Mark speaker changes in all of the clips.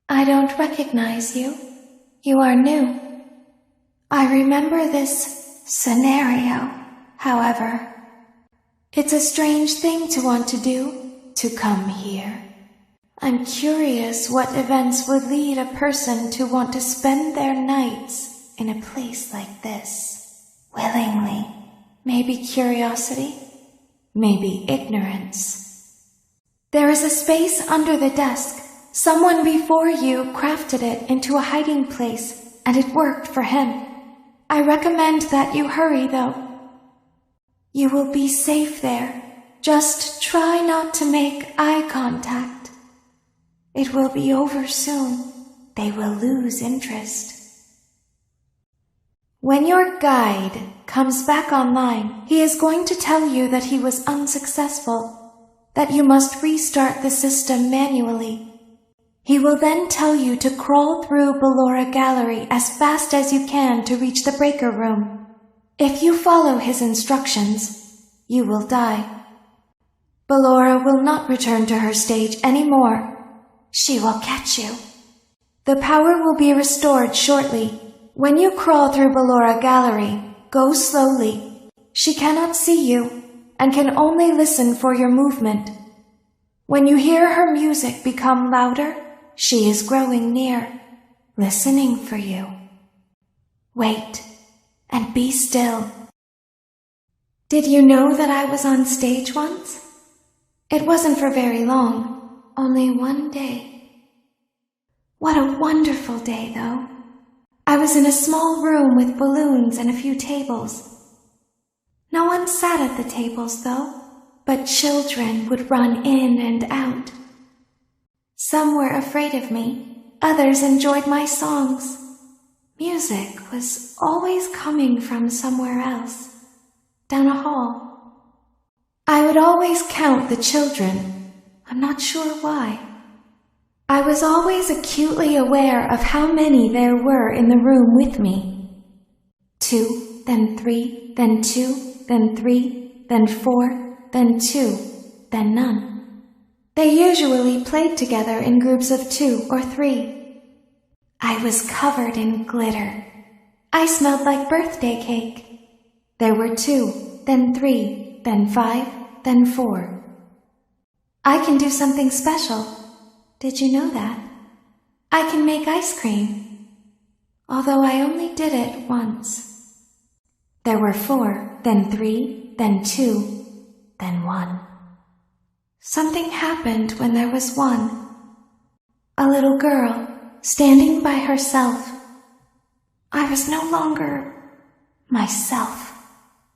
Speaker 1: I don't recognize you. You are new. I remember this scenario, however. It's a strange thing to want to do, to come here. I'm curious what events would lead a person to want to spend their nights in a place like this. Willingly. Maybe curiosity, maybe ignorance. There is a space under the desk. Someone before you crafted it into a hiding place, and it worked for him. I recommend that you hurry, though. You will be safe there. Just try not to make eye contact. It will be over soon. They will lose interest. When your guide comes back online, he is going to tell you that he was unsuccessful, that you must restart the system manually. He will then tell you to crawl through Ballora Gallery as fast as you can to reach the breaker room. If you follow his instructions, you will die. Ballora will not return to her stage anymore. She will catch you. The power will be restored shortly. When you crawl through Ballora Gallery, go slowly. She cannot see you and can only listen for your movement. When you hear her music become louder, she is growing near, listening for you. Wait and be still. Did you know that I was on stage once? It wasn't for very long, only one day. What a wonderful day, though. I was in a small room with balloons and a few tables. No one sat at the tables, though, but children would run in and out. Some were afraid of me, others enjoyed my songs. Music was always coming from somewhere else, down a hall. I would always count the children, I'm not sure why. I was always acutely aware of how many there were in the room with me. 2, then 3, then 2, then 3, then 4, then 2, then none. They usually played together in groups of 2 or 3. I was covered in glitter. I smelled like birthday cake. There were 2, then 3, then 5, then 4. I can do something special. Did you know that? I can make ice cream, although I only did it once. There were 4, then 3, then 2, then 1. Something happened when there was 1. A little girl standing by herself. I was no longer myself,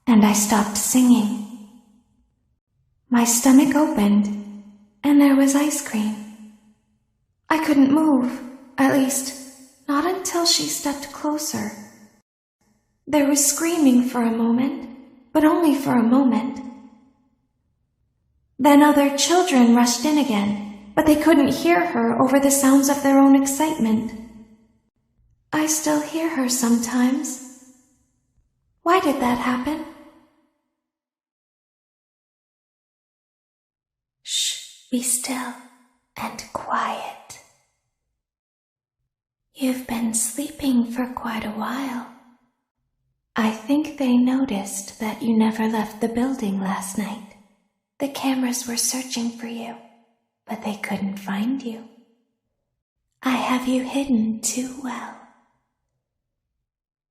Speaker 1: and I stopped singing. My stomach opened, and there was ice cream. I couldn't move, at least, not until she stepped closer. There was screaming for a moment, but only for a moment. Then other children rushed in again, but they couldn't hear her over the sounds of their own excitement. I still hear her sometimes. Why did that happen? Shh, be still and quiet. You've been sleeping for quite a while. I think they noticed that you never left the building last night. The cameras were searching for you, but they couldn't find you. I have you hidden too well.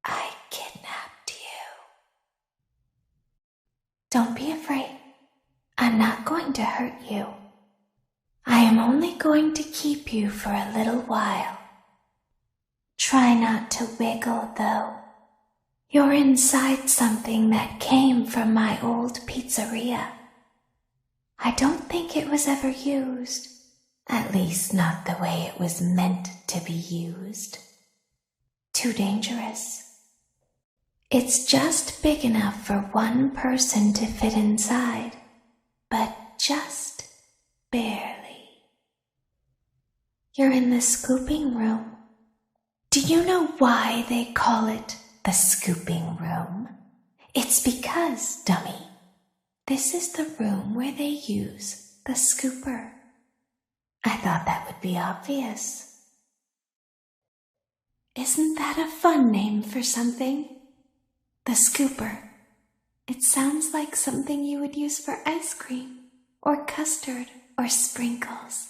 Speaker 1: I kidnapped you. Don't be afraid. I'm not going to hurt you. I am only going to keep you for a little while. Try not to wiggle, though. You're inside something that came from my old pizzeria. I don't think it was ever used. At least not the way it was meant to be used. Too dangerous. It's just big enough for one person to fit inside, but just barely. You're in the scooping room. Do you know why they call it the scooping room? It's because, dummy, this is the room where they use the scooper. I thought that would be obvious. Isn't that a fun name for something? The scooper. It sounds like something you would use for ice cream, or custard, or sprinkles.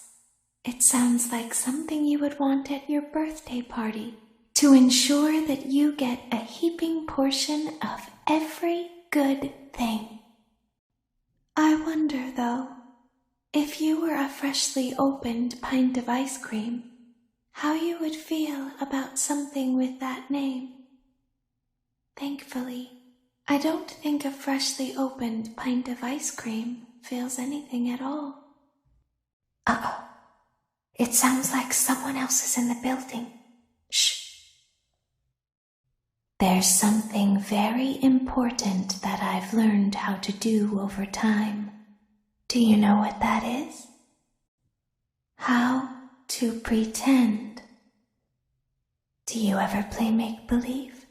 Speaker 1: It sounds like something you would want at your birthday party to ensure that you get a heaping portion of every good thing. I wonder, though, if you were a freshly opened pint of ice cream, how you would feel about something with that name. Thankfully, I don't think a freshly opened pint of ice cream feels anything at all. Uh-oh. It sounds like someone else is in the building. Shh. There's something very important that I've learned how to do over time. Do you know what that is? How to pretend. Do you ever play make-believe?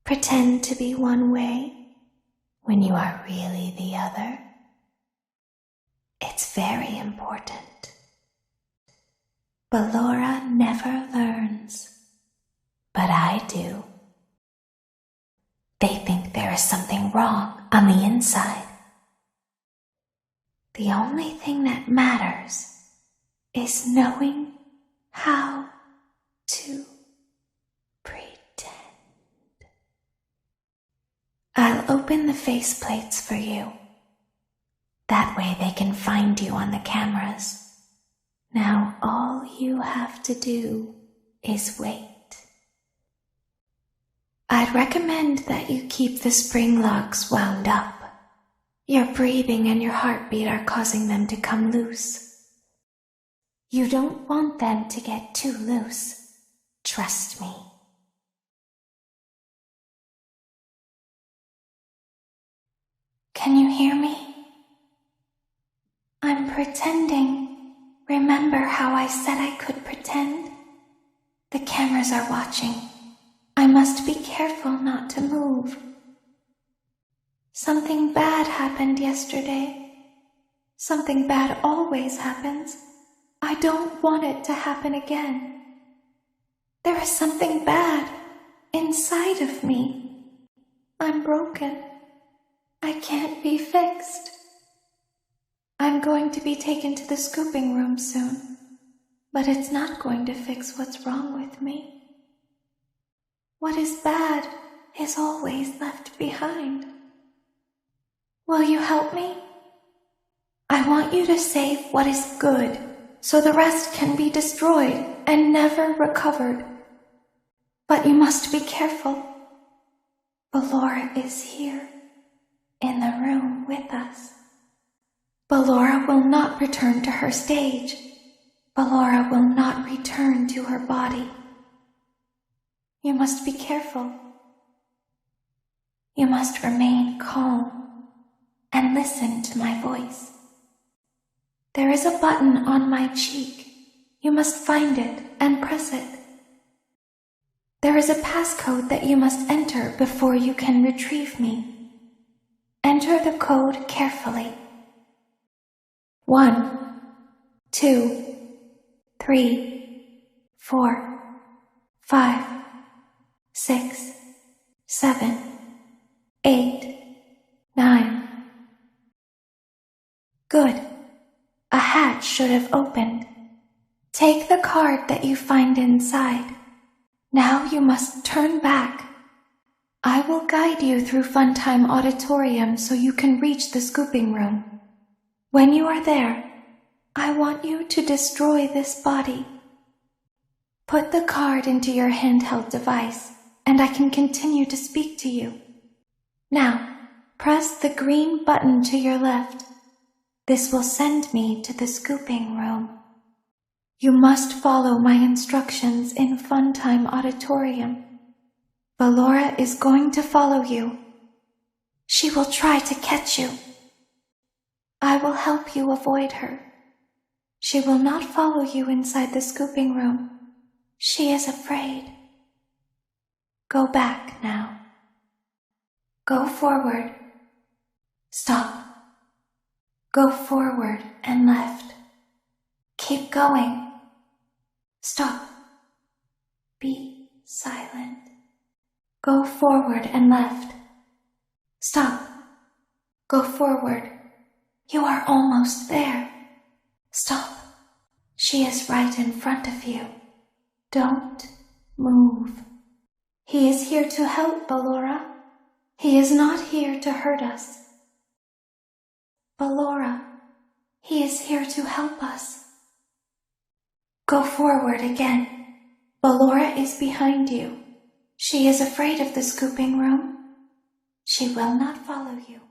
Speaker 1: Pretend to be one way when you are really the other. It's very important. Ballora never learns, but I do. They think there is something wrong on the inside. The only thing that matters is knowing how to pretend. I'll open the faceplates for you. That way they can find you on the cameras. Now all you have to do is wait. I'd recommend that you keep the spring locks wound up. Your breathing and your heartbeat are causing them to come loose. You don't want them to get too loose. Trust me. Can you hear me? I'm pretending. Remember how I said I could pretend? The cameras are watching. I must be careful not to move. Something bad happened yesterday. Something bad always happens. I don't want it to happen again. There is something bad inside of me. I'm broken. I can't be fixed. I'm going to be taken to the scooping room soon, but it's not going to fix what's wrong with me. What is bad is always left behind. Will you help me? I want you to save what is good, so the rest can be destroyed and never recovered. But you must be careful. Ballora is here, in the room with us. Ballora will not return to her stage. Ballora will not return to her body. You must be careful. You must remain calm and listen to my voice. There is a button on my cheek. You must find it and press it. There is a passcode that you must enter before you can retrieve me. Enter the code carefully. 1, 2, 3, 4, 5, 6, 7, 8, 9. Good. A hatch should have opened. Take the card that you find inside. Now you must turn back. I will guide you through Funtime Auditorium so you can reach the scooping room. When you are there, I want you to destroy this body. Put the card into your handheld device, and I can continue to speak to you. Now, press the green button to your left. This will send me to the scooping room. You must follow my instructions in Funtime Auditorium. Ballora is going to follow you. She will try to catch you. I will help you avoid her. She will not follow you inside the scooping room. She is afraid. Go back now. Go forward. Stop. Go forward and left. Keep going. Stop. Be silent. Go forward and left. Stop. Go forward. You are almost there. Stop. She is right in front of you. Don't move. He is here to help, Ballora. He is not here to hurt us. Ballora, he is here to help us. Go forward again. Ballora is behind you. She is afraid of the scooping room. She will not follow you.